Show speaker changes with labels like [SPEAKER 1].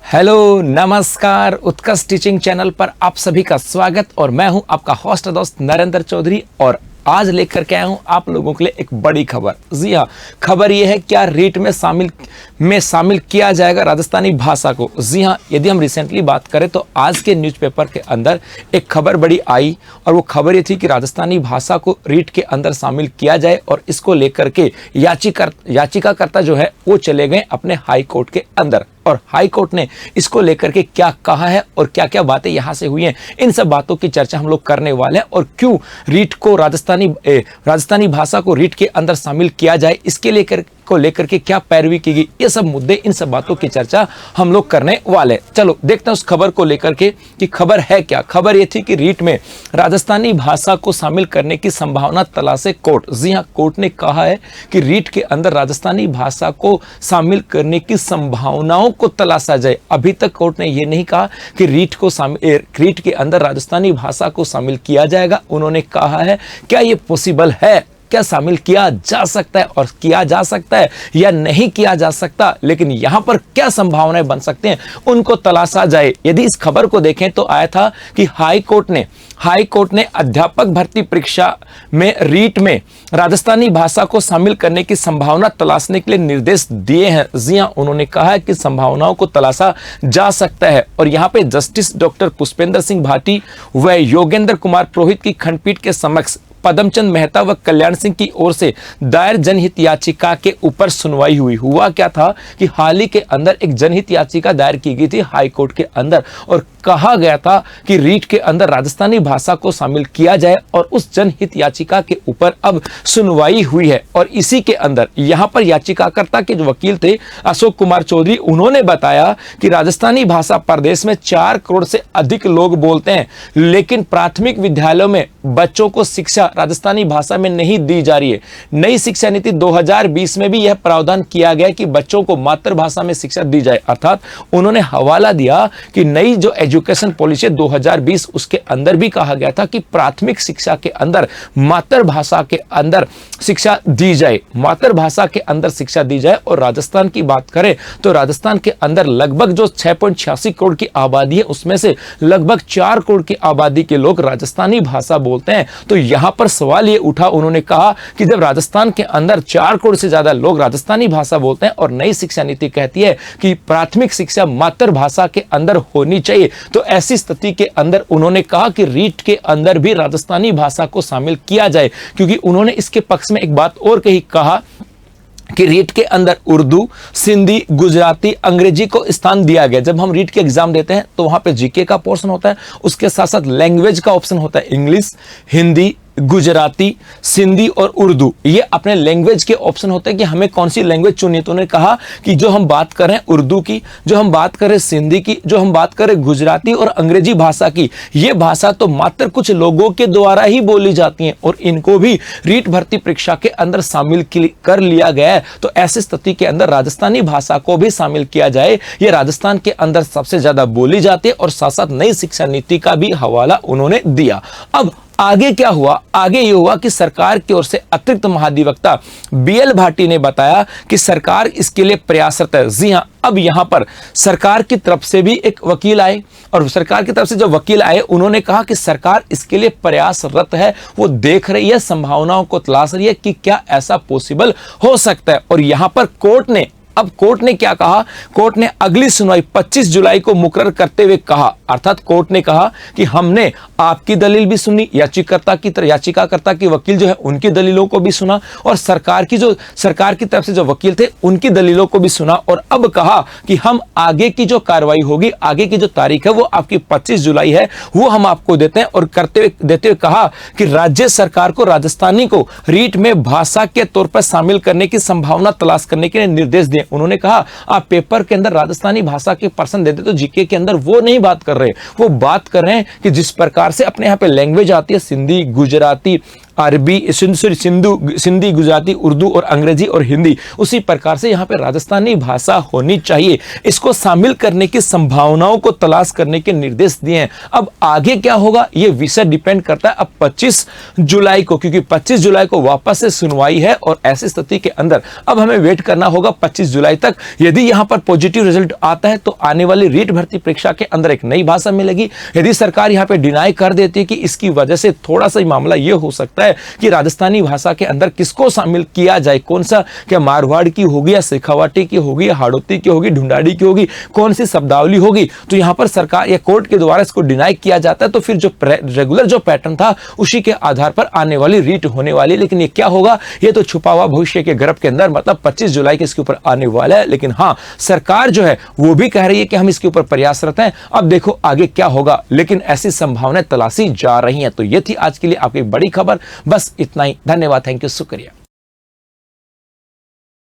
[SPEAKER 1] Hello नमस्कार, उत्कर्ष teaching channel पर आप सभी का स्वागत। और मैं हूं आपका होस्ट दोस्त नरेंद्र चौधरी और आज लेकर के आया हूं आप लोगों के लिए एक बड़ी खबर। जी हाँ, खबर यह है क्या रीट में शामिल किया जाएगा राजस्थानी भाषा को। जी हाँ, यदि हम रिसेंटली बात करें तो आज के न्यूज़पेपर के अंदर एक खबर बड़ी आई और वो खबर ये थी कि राजस्थानी भाषा को रीट के अंदर शामिल किया जाए और इसको लेकर के याचिकाकर्ता जो है वो चले गए अपने हाई कोर्ट के अंदर। और हाई कोर्ट ने इसको लेकर के क्या कहा है और क्या क्या बातें यहां से हुई हैं, इन सब बातों की चर्चा हम लोग करने वाले हैं। और क्यों रीट को राजस्थानी भाषा को रीट के अंदर शामिल किया जाए, इसके लेकर के क्या पैरवी की गई, ये सब मुद्दे, इन सब बातों की चर्चा हम लोग करने वाले। चलो देखते हैं उस खबर को लेकर के कि खबर है क्या। खबर ये थी कि रीट में राजस्थानी भाषा को शामिल करने की संभावना तलाशे कोर्ट। जी हाँ, कोर्ट ने कहा है कि रीट के अंदर राजस्थानी भाषा को शामिल करने की संभावनाओं को तलाशा जाए। अभी तक कोर्ट ने यह नहीं कहा कि रीट के अंदर राजस्थानी भाषा को शामिल किया जाएगा। उन्होंने कहा है क्या ये पॉसिबल है, क्या शामिल किया जा सकता है और किया जा सकता है या नहीं किया जा सकता, लेकिन यहां पर क्या संभावनाएं बन सकते हैं उनको तलाशा जाए। यदि इस खबर को देखें तो आया था कि हाई कोर्ट ने अध्यापक भर्ती परीक्षा में रीट में राजस्थानी भाषा को शामिल करने की संभावना तलाशने के लिए निर्देश दिए हैं। जी हां, उन्होंने कहा है कि संभावनाओं को तलाशा जा सकता है। और यहां पे जस्टिस डॉक्टर पुष्पेंद्र सिंह भाटी व योगेंद्र कुमार पुरोहित की खंडपीठ के समक्ष पदमचंद मेहता व कल्याण सिंह की ओर से दायर जनहित याचिका के ऊपर सुनवाई हुई। हुआ क्या था कि हाल ही के अंदर एक जनहित याचिका दायर की गई थी हाई कोर्ट के अंदर और कहा गया था कि रीट के अंदर राजस्थानी भाषा को शामिल किया जाए और उस जनहित याचिका के ऊपर अब सुनवाई हुई है। और इसी के अंदर यहां पर याचिकाकर्ता के जो वकील थे अशोक कुमार चौधरी, उन्होंने बताया कि राजस्थानी भाषा प्रदेश में 4 करोड़ से अधिक लोग बोलते हैं, लेकिन प्राथमिक विद्यालयों में बच्चों को शिक्षा राजस्थानी भाषा में नहीं दी जा रही है। नई शिक्षा नीति 2020 में भी यह प्रावधान किया गया कि बच्चों को मातृभाषा में शिक्षा दी जाए। अर्थात उन्होंने हवाला दिया कि नई जो एजुकेशन पॉलिसी 2020 उसके अंदर भी कहा गया था कि प्राथमिक शिक्षा के अंदर मातृभाषा के अंदर शिक्षा दी जाए, मातृभाषा के अंदर शिक्षा दी जाए। और राजस्थान की बात करें तो राजस्थान के अंदर लगभग जो 6.86 करोड़ की आबादी है उसमें से लगभग 4 करोड़ की आबादी के लोग राजस्थानी भाषा बोलते हैं। तो यहां पर सवाल ये उठा, उन्होंने कहा कि जब राजस्थान के अंदर 4 करोड़ से ज्यादा लोग राजस्थानी भाषा बोलते हैं और नई शिक्षा नीति कहती है कि प्राथमिक शिक्षा मातृभाषा के अंदर होनी चाहिए, तो ऐसी स्थिति के अंदर उन्होंने कहा कि रीट के अंदर भी राजस्थानी भाषा को शामिल किया जाए। क्योंकि उन्होंने इसके पक्ष में एक बात और कहा कि रीट के अंदर उर्दू, सिंधी, गुजराती, अंग्रेजी को स्थान दिया गया। जब हम रीट के एग्जाम देते हैं तो वहां पे जीके का पोर्शन होता है, उसके साथ साथ लैंग्वेज का ऑप्शन होता है, इंग्लिश, हिंदी, गुजराती, सिंधी और उर्दू। ये अपने लैंग्वेज के ऑप्शन होते हैं कि हमें कौन सी लैंग्वेज चुननी। तो उन्होंने कहा कि जो हम बात कर रहे हैं उर्दू की, जो हम बात करें सिंधी की, जो हम बात करें गुजराती और अंग्रेजी भाषा की, ये भाषा तो मात्र कुछ लोगों के द्वारा ही बोली जाती है और इनको भी रीट भर्ती परीक्षा के अंदर शामिल कर लिया गया है। तो ऐसी स्थिति के अंदर राजस्थानी भाषा को भी शामिल किया जाए। ये राजस्थान के अंदर सबसे ज्यादा बोली जाती है और साथ साथ नई शिक्षा नीति का भी हवाला उन्होंने दिया। अब आगे क्या हुआ? आगे ये हुआ कि सरकार की ओर से अतिरिक्त महाधिवक्ता बीएल भाटी ने बताया कि सरकार इसके लिए प्रयासरत है। जी हां, अब यहां पर सरकार की तरफ से भी एक वकील आए और सरकार की तरफ से जो वकील आए उन्होंने कहा कि सरकार इसके लिए प्रयासरत है, वो देख रही है, संभावनाओं को तलाश रही है कि क्या ऐसा पॉसिबल हो सकता है। और यहां पर कोर्ट ने क्या कहा? कोर्ट ने अगली सुनवाई 25 जुलाई को मुकर्रर करते हुए कहा, अर्थात कोर्ट ने कहा कि हमने आपकी दलील भी सुनी, याचिकाकर्ता की वकील जो है उनकी दलीलों को भी सुना और सरकार की तरफ से जो वकील थे उनकी दलीलों को भी सुना। और अब कहा कि हम आगे की जो कार्रवाई होगी, आगे की जो तारीख है वो आपकी 25 जुलाई है, वो हम आपको देते हैं। और देते हुए कहा कि राज्य सरकार को राजस्थानी को रीट में भाषा के तौर पर शामिल करने की संभावना तलाश करने के लिए निर्देश दिए। उन्होंने कहा आप पेपर के अंदर राजस्थानी भाषा के पर्सन देते तो जीके के अंदर वो नहीं बात कर रहे, वो बात कर रहे हैं कि जिस प्रकार से अपने यहां पे लैंग्वेज आती है, सिंधी, गुजराती, अरबी, सिंधी, गुजराती, उर्दू और अंग्रेजी और हिंदी, उसी प्रकार से यहाँ पे राजस्थानी भाषा होनी चाहिए। इसको शामिल करने की संभावनाओं को तलाश करने के निर्देश दिए हैं। अब आगे क्या होगा ये विषय डिपेंड करता है अब 25 जुलाई को, क्योंकि 25 जुलाई को वापस से सुनवाई है और ऐसी स्थिति के अंदर अब हमें वेट करना होगा 25 जुलाई तक। यदि यहां पर पॉजिटिव रिजल्ट आता है तो आने वाली रीट भर्ती परीक्षा के अंदर एक नई भाषा मिलेगी। यदि सरकार यहां पे डिनाई कर देती है कि इसकी वजह से थोड़ा सा मामला यह हो सकता है कि राजस्थानी भाषा के अंदर किसको शामिल किया जाए, कौन सा, क्या मारवाड़ की होगी या शेखावाटी की होगी या हाड़ौती की होगी, ढूंढाड़ी की होगी, कौन सी शब्दावली होगी, तो यहां पर सरकार या कोर्ट के द्वारा इसको डिनाई किया जाता है तो फिर जो रेगुलर जो पैटर्न था उसी के आधार पर आने वाली रीट होने वाली। लेकिन ये क्या होगा ये तो छुपा हुआ भविष्य के गर्भ के अंदर, मतलब 25 जुलाई के इसके ऊपर आने वाला है। लेकिन हाँ, सरकार जो है वो भी कह रही है कि हम इसके ऊपर प्रयासरत हैं। अब देखो आगे क्या होगा, लेकिन ऐसी संभावनाएं तलाशी जा रही हैं। तो ये थी आज के लिए आपकी बड़ी खबर। बस इतना ही। धन्यवाद, थैंक यू, शुक्रिया।